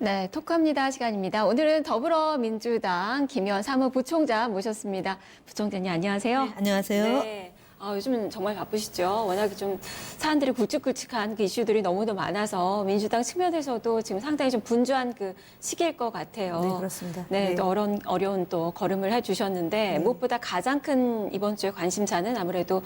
네, 톡합니다 시간입니다. 오늘은 더불어민주당 김현 사무부총장 모셨습니다. 부총장님 안녕하세요. 네, 안녕하세요. 네. 요즘은 정말 바쁘시죠. 워낙에 좀 사안들이 굵직굵직한 그 이슈들이 너무도 많아서 민주당 측면에서도 지금 상당히 좀 분주한 그 시기일 것 같아요. 네, 그렇습니다. 네, 네. 또 어려운 또 걸음을 해주셨는데 무엇보다 가장 큰 이번 주에 관심사는 아무래도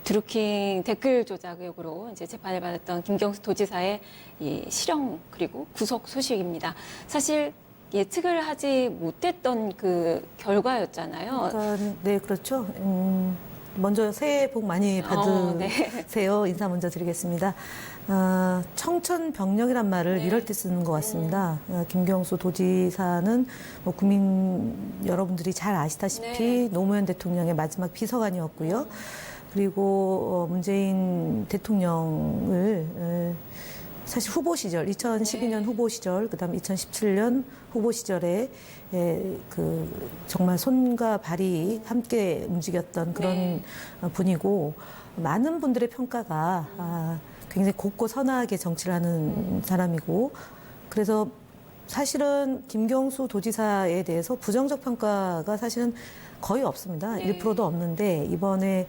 드루킹 댓글 조작 의혹으로 이제 재판을 받았던 김경수 도지사의 이 실형 그리고 구속 소식입니다. 사실 예측을 하지 못했던 그 결과였잖아요. 그러니까, 네, 그렇죠. 먼저 새해 복 많이 받으세요. 네. 인사 먼저 드리겠습니다. 청천벽력이란 말을 네. 이럴 때 쓰는 것 같습니다. 김경수 도지사는 뭐 국민 여러분들이 잘 아시다시피 네. 노무현 대통령의 마지막 비서관이었고요. 그리고 문재인 대통령을 사실 후보 시절, 2012년 후보 시절, 그다음에 2017년 후보 시절에 그 정말 손과 발이 함께 움직였던 그런 분이고 많은 분들의 평가가 굉장히 곱고 선하게 정치를 하는 사람이고 그래서 사실은 김경수 도지사에 대해서 부정적 평가가 사실은 거의 없습니다. 네. 1%도 없는데 이번에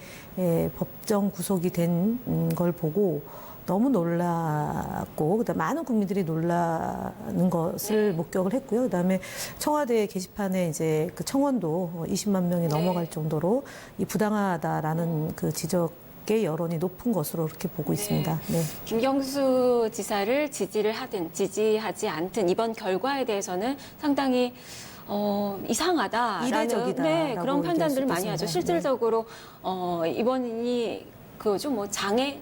법정 구속이 된 걸 보고 너무 놀랐고 그다음 많은 국민들이 놀라는 것을 목격을 했고요. 그다음에 청와대 게시판에 이제 그 청원도 20만 명이 넘어갈 정도로 이 부당하다라는 그 지적의 여론이 높은 것으로 그렇게 보고 있습니다. 네. 김경수 지사를 지지를 하든 지지하지 않든 이번 결과에 대해서는 상당히 이상하다라는 이례적이다라고 그런 판단들을 많이 하죠. 얘기할 수 있겠습니다. 실질적으로 이번이 그죠 뭐 장애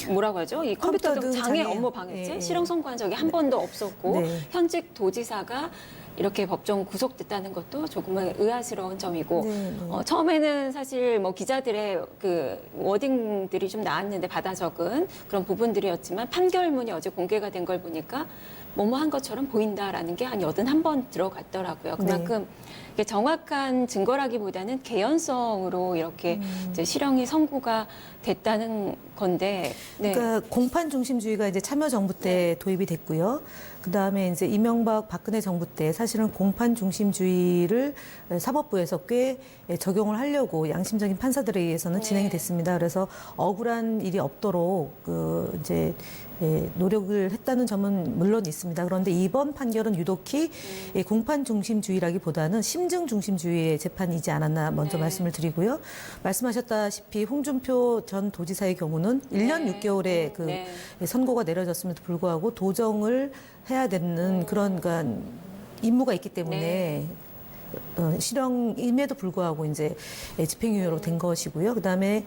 뭐라고 하죠? 이 컴퓨터 등 장애 업무 방해죄 예. 실형 선고한 적이 한 번도 없었고 네. 현직 도지사가 이렇게 법정 구속됐다는 것도 조금은 의아스러운 점이고 네, 네. 처음에는 사실 뭐 기자들의 그 워딩들이 좀 나왔는데 받아 적은 그런 부분들이었지만 판결문이 어제 공개가 된 걸 보니까 뭐뭐한 것처럼 보인다라는 게 한 81번 들어갔더라고요. 그만큼 이게 정확한 증거라기보다는 개연성으로 이렇게 이제 실형이 선고가 됐다는 건데. 네. 그러니까 공판 중심주의가 이제 참여정부 때 도입이 됐고요. 그 다음에 이제 이명박 박근혜 정부 때 사실은 공판 중심주의를 사법부에서 꽤 적용을 하려고 양심적인 판사들에 의해서는 진행이 됐습니다. 그래서 억울한 일이 없도록 그 이제 노력을 했다는 점은 물론 있습니다. 그런데 이번 판결은 유독히 공판 중심주의라기보다는 심증 중심주의의 재판이지 않았나 먼저 말씀을 드리고요. 말씀하셨다시피 홍준표 전 도지사의 경우는 1년 6개월의 그 선고가 내려졌음에도 불구하고 도정을 해야 되는 그런 그러니까 임무가 있기 때문에 실형임에도 불구하고 이제 집행유예로 된 것이고요. 그다음에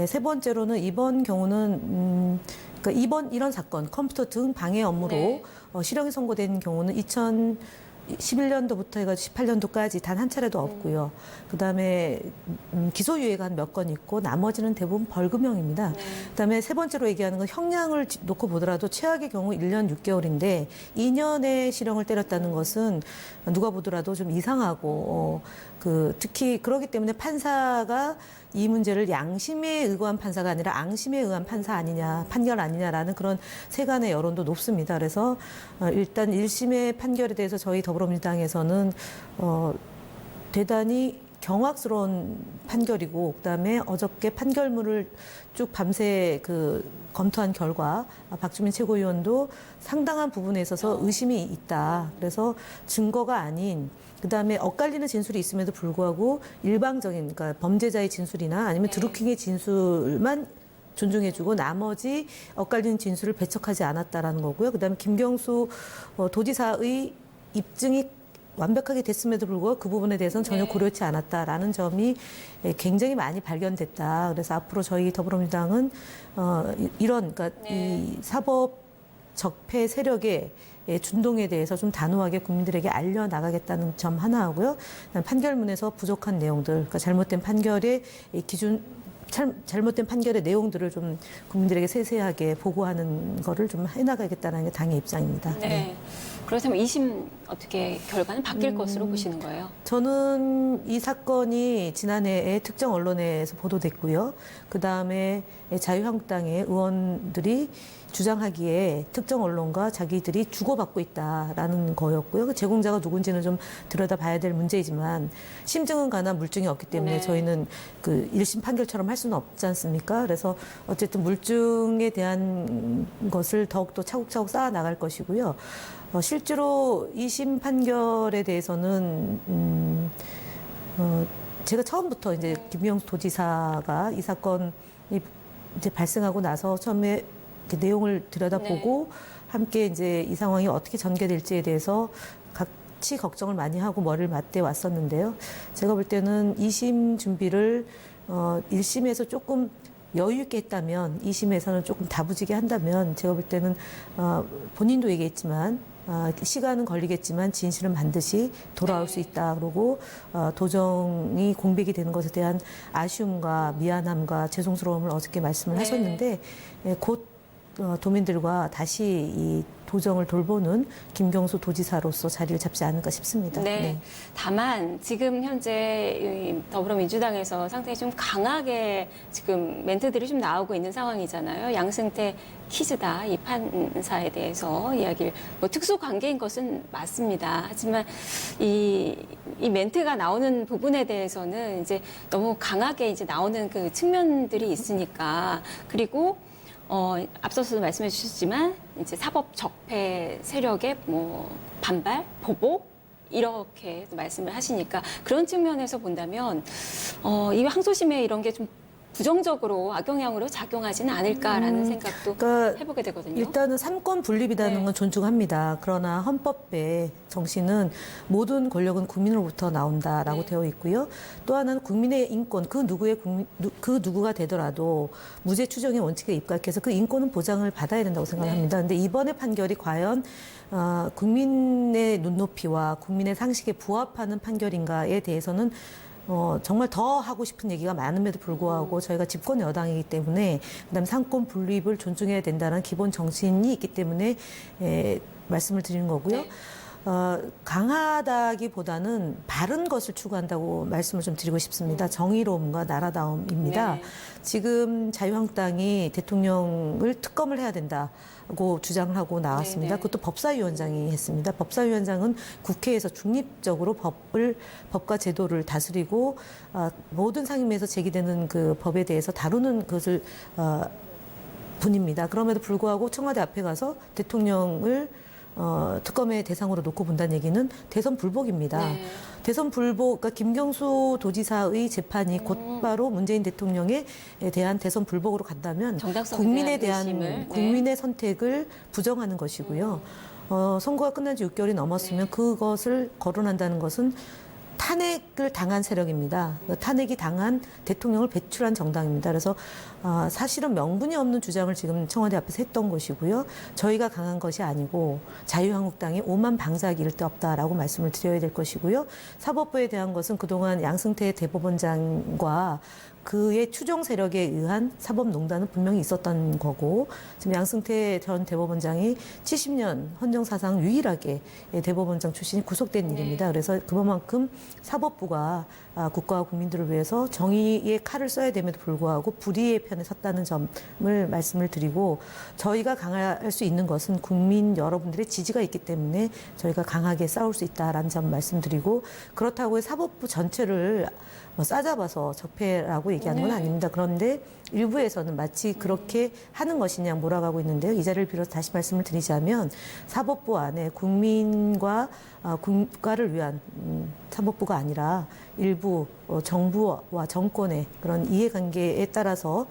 세 번째로는 이번 경우는 그러니까 이런 사건 컴퓨터 등 방해 업무로 실형이 선고된 경우는 2011년도부터 해가지고 18년도까지 단 한 차례도 없고요. 그다음에 기소유예가 한 몇 건 있고 나머지는 대부분 벌금형입니다. 그다음에 세 번째로 얘기하는 건 형량을 놓고 보더라도 최악의 경우 1년 6개월인데 2년의 실형을 때렸다는 것은 누가 보더라도 좀 이상하고 특히 그렇기 때문에 판사가 이 문제를 양심에 의거한 판사가 아니라 앙심에 의한 판사 아니냐, 판결 아니냐라는 그런 세간의 여론도 높습니다. 그래서 일단 1심의 판결에 대해서 저희 더불어민주당에서는 대단히 경악스러운 판결이고 그다음에 어저께 판결문을 쭉 밤새 검토한 결과 박주민 최고위원도 상당한 부분에 있어서 의심이 있다. 그래서 증거가 아닌 그다음에 엇갈리는 진술이 있음에도 불구하고 일방적인 그러니까 범죄자의 진술이나 아니면 드루킹의 진술만 존중해주고 나머지 엇갈리는 진술을 배척하지 않았다라는 거고요. 그다음에 김경수 도지사의 입증이 완벽하게 됐음에도 불구하고 그 부분에 대해서는 전혀 고려치 않았다라는 점이 굉장히 많이 발견됐다. 그래서 앞으로 저희 더불어민주당은 이런 그러니까 이 사법 적폐 세력의 준동에 대해서 좀 단호하게 국민들에게 알려나가겠다는 점 하나 하고요. 판결문에서 부족한 내용들, 그러니까 잘못된 판결의 기준, 잘못된 판결의 내용들을 좀 국민들에게 세세하게 보고하는 거를 좀 해나가겠다는 게 당의 입장입니다. 네. 그렇다면 2심 어떻게 결과는 바뀔 것으로 보시는 거예요? 저는 이 사건이 지난해에 특정 언론에서 보도됐고요. 그 다음에 자유한국당의 의원들이 주장하기에 특정 언론과 자기들이 주고받고 있다라는 거였고요. 그 제공자가 누군지는 좀 들여다봐야 될 문제이지만 심증은 가나 물증이 없기 때문에 네. 저희는 그 1심 판결처럼 할 수는 없지 않습니까? 그래서 어쨌든 물증에 대한 것을 더욱더 차곡차곡 쌓아 나갈 것이고요. 실제로 2심 판결에 대해서는 제가 처음부터 이제 김명수 도지사가 이 사건이 이제 발생하고 나서 처음에 이렇게 내용을 들여다보고 함께 이제 이 상황이 어떻게 전개될지에 대해서 같이 걱정을 많이 하고 머리를 맞대 왔었는데요. 제가 볼 때는 2심 준비를 1심에서 조금 여유 있게 했다면 2심에서는 조금 다부지게 한다면 제가 볼 때는 본인도 얘기했지만 시간은 걸리겠지만 진실은 반드시 돌아올 수 있다. 그러고 도정이 공백이 되는 것에 대한 아쉬움과 미안함과 죄송스러움을 어저께 말씀을 하셨는데 곧 도민들과 다시 이 도정을 돌보는 김경수 도지사로서 자리를 잡지 않을까 싶습니다. 네. 다만 지금 현재 이 더불어민주당에서 상당히 좀 강하게 지금 멘트들이 좀 나오고 있는 상황이잖아요. 양승태 키즈다 이 판사에 대해서 이야기를 뭐 특수 관계인 것은 맞습니다. 하지만 이 멘트가 나오는 부분에 대해서는 이제 너무 강하게 이제 나오는 그 측면들이 있으니까 그리고 앞서서도 말씀해 주셨지만 이제 사법 적폐 세력의 뭐 반발, 보복 이렇게 말씀을 하시니까 그런 측면에서 본다면 이 항소심에 이런 게 좀 부정적으로 악영향으로 작용하지는 않을까라는 생각도 그러니까 해보게 되거든요. 일단은 삼권 분립이라는 네. 건 존중합니다. 그러나 헌법의 정신은 모든 권력은 국민으로부터 나온다라고 네. 되어 있고요. 또 하나는 국민의 인권, 그 누구가 되더라도 무죄 추정의 원칙에 입각해서 그 인권은 보장을 받아야 된다고 생각합니다. 그런데 이번의 판결이 과연 국민의 눈높이와 국민의 상식에 부합하는 판결인가에 대해서는 정말 더 하고 싶은 얘기가 많음에도 불구하고 저희가 집권 여당이기 때문에 그다음에 상권 분립을 존중해야 된다는 기본 정신이 있기 때문에 말씀을 드리는 거고요. 네. 강하다기보다는 바른 것을 추구한다고 말씀을 좀 드리고 싶습니다. 정의로움과 나라다움입니다. 네. 지금 자유한국당이 대통령을 특검을 해야 된다고 주장을 하고 나왔습니다. 네. 그것도 법사위원장이 했습니다. 법사위원장은 국회에서 중립적으로 법과 제도를 다스리고 모든 상임위에서 제기되는 그 법에 대해서 다루는 것을 분입니다. 그럼에도 불구하고 청와대 앞에 가서 대통령을 특검의 대상으로 놓고 본다는 얘기는 대선 불복입니다. 네. 대선 불복, 그러니까 김경수 도지사의 재판이 곧바로 문재인 대통령에 대한 대선 불복으로 간다면 정당성에 국민에 대한 대한 의심을, 국민의 선택을 부정하는 것이고요. 선거가 끝난 지 6개월이 넘었으면 그것을 거론한다는 것은 탄핵을 당한 세력입니다. 탄핵이 당한 대통령을 배출한 정당입니다. 그래서 사실은 명분이 없는 주장을 지금 청와대 앞에서 했던 것이고요. 저희가 강한 것이 아니고 자유한국당이 오만 방자하기 일데 없다라고 말씀을 드려야 될 것이고요. 사법부에 대한 것은 그동안 양승태 대법원장과 그의 추종 세력에 의한 사법농단은 분명히 있었던 거고 지금 양승태 전 대법원장이 70년 헌정사상 유일하게 대법원장 출신이 구속된 일입니다. 그래서 그만큼 사법부가 국가와 국민들을 위해서 정의의 칼을 써야 됨에도 불구하고 불의의 편에 섰다는 점을 말씀을 드리고 저희가 강할 수 있는 것은 국민 여러분들의 지지가 있기 때문에 저희가 강하게 싸울 수 있다라는 점 말씀드리고 그렇다고 사법부 전체를 싸잡아서 적폐라고 얘기하는 건 아닙니다. 그런데 일부에서는 마치 그렇게 하는 것이냐 몰아가고 있는데요. 이 자리를 빌어서 다시 말씀을 드리자면 사법부 안에 국민과 국가를 위한 사법부가 아니라 일부 정부와 정권의 그런 이해관계에 따라서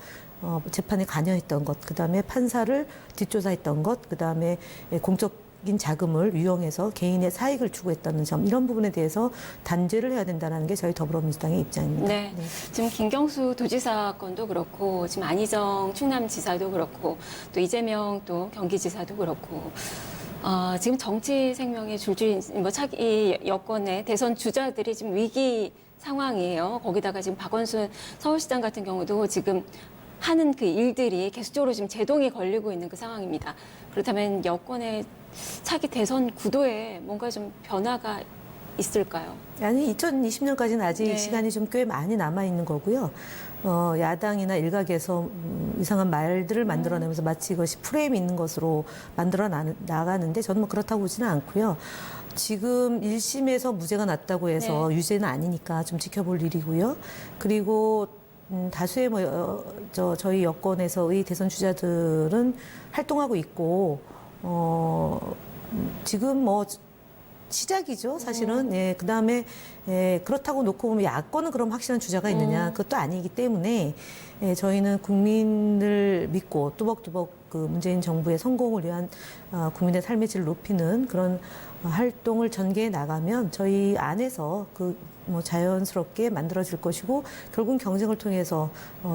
재판에 관여했던 것, 그다음에 판사를 뒷조사했던 것, 그다음에 공적인 자금을 유용해서 개인의 사익을 추구했다는 점 이런 부분에 대해서 단죄를 해야 된다는 게 저희 더불어민주당의 입장입니다. 네. 지금 김경수 도지사 건도 그렇고 지금 안희정 충남지사도 그렇고 또 이재명 또 경기지사도 그렇고 지금 정치 생명의 줄줄이 차기 여권의 대선 주자들이 지금 위기 상황이에요. 거기다가 지금 박원순 서울시장 같은 경우도 지금 하는 그 일들이 계속적으로 지금 제동이 걸리고 있는 그 상황입니다. 그렇다면 여권의 차기 대선 구도에 뭔가 좀 변화가 있을까요? 아니, 2020년까지는 아직 네. 시간이 좀 꽤 많이 남아 있는 거고요. 야당이나 일각에서 이상한 말들을 만들어내면서 마치 이것이 프레임이 있는 것으로 만들어 나가는데 저는 뭐 그렇다고 보지는 않고요. 지금 1심에서 무죄가 났다고 해서 네. 유죄는 아니니까 좀 지켜볼 일이고요. 그리고 다수의 저희 여권에서의 대선 주자들은 활동하고 있고 지금 뭐 시작이죠, 사실은. 예, 그 다음에, 그렇다고 놓고 보면 야권은 그럼 확실한 주자가 있느냐. 그것도 아니기 때문에, 저희는 국민을 믿고 뚜벅뚜벅 그 문재인 정부의 성공을 위한 국민의 삶의 질을 높이는 그런 활동을 전개해 나가면 저희 안에서 그 뭐 자연스럽게 만들어질 것이고 결국 경쟁을 통해서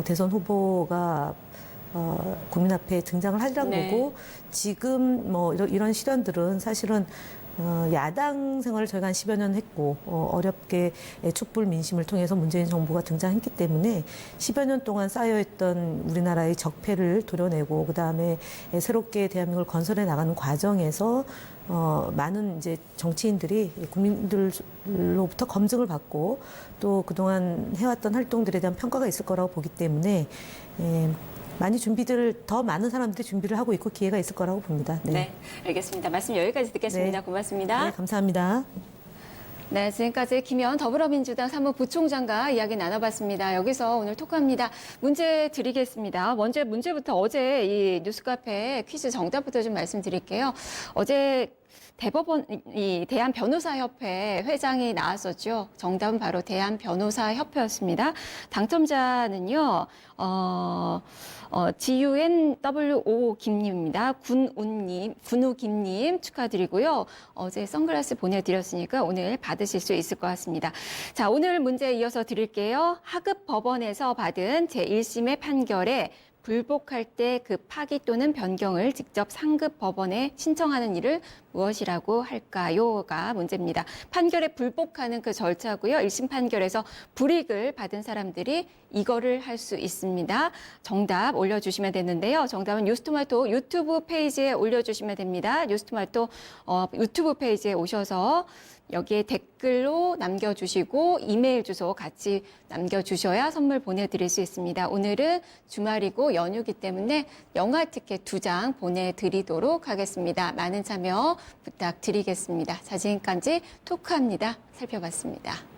대선 후보가 국민 앞에 등장을 하리라고 네. 보고 지금 뭐 이런 시련들은 사실은 야당 생활을 저희가 한 10여 년 했고 어렵게 촛불 민심을 통해서 문재인 정부가 등장했기 때문에 10여 년 동안 쌓여있던 우리나라의 적폐를 도려내고 그다음에 새롭게 대한민국을 건설해 나가는 과정에서 많은 이제 정치인들이 국민들로부터 검증을 받고 또 그동안 해왔던 활동들에 대한 평가가 있을 거라고 보기 때문에 많이 더 많은 사람들이 준비를 하고 있고 기회가 있을 거라고 봅니다. 네, 알겠습니다. 말씀 여기까지 듣겠습니다. 네. 고맙습니다. 네, 감사합니다. 네, 지금까지 김현 더불어민주당 사무부총장과 이야기 나눠봤습니다. 여기서 오늘 토크합니다. 문제 드리겠습니다. 먼저 문제부터 어제 이 뉴스카페 퀴즈 정답부터 좀 말씀드릴게요. 어제 이 대한변호사협회 회장이 나왔었죠. 정답은 바로 대한변호사협회였습니다. 당첨자는요, GUNWO 김님입니다. 군우 김님 축하드리고요. 어제 선글라스 보내드렸으니까 오늘 받으실 수 있을 것 같습니다. 자, 오늘 문제 이어서 드릴게요. 하급 법원에서 받은 제1심의 판결에 불복할 때 그 파기 또는 변경을 직접 상급 법원에 신청하는 일을 무엇이라고 할까요?가 문제입니다. 판결에 불복하는 그 절차고요. 1심 판결에서 불이익을 받은 사람들이 이거를 할 수 있습니다. 정답 올려주시면 되는데요. 정답은 뉴스토마토 유튜브 페이지에 올려주시면 됩니다. 뉴스토마토 유튜브 페이지에 오셔서 여기에 댓글로 남겨주시고 이메일 주소 같이 남겨주셔야 선물 보내드릴 수 있습니다. 오늘은 주말이고 연휴기 때문에 영화 티켓 2장 보내드리도록 하겠습니다. 많은 참여 부탁드리겠습니다. 자, 지금까지 토크합니다. 살펴봤습니다.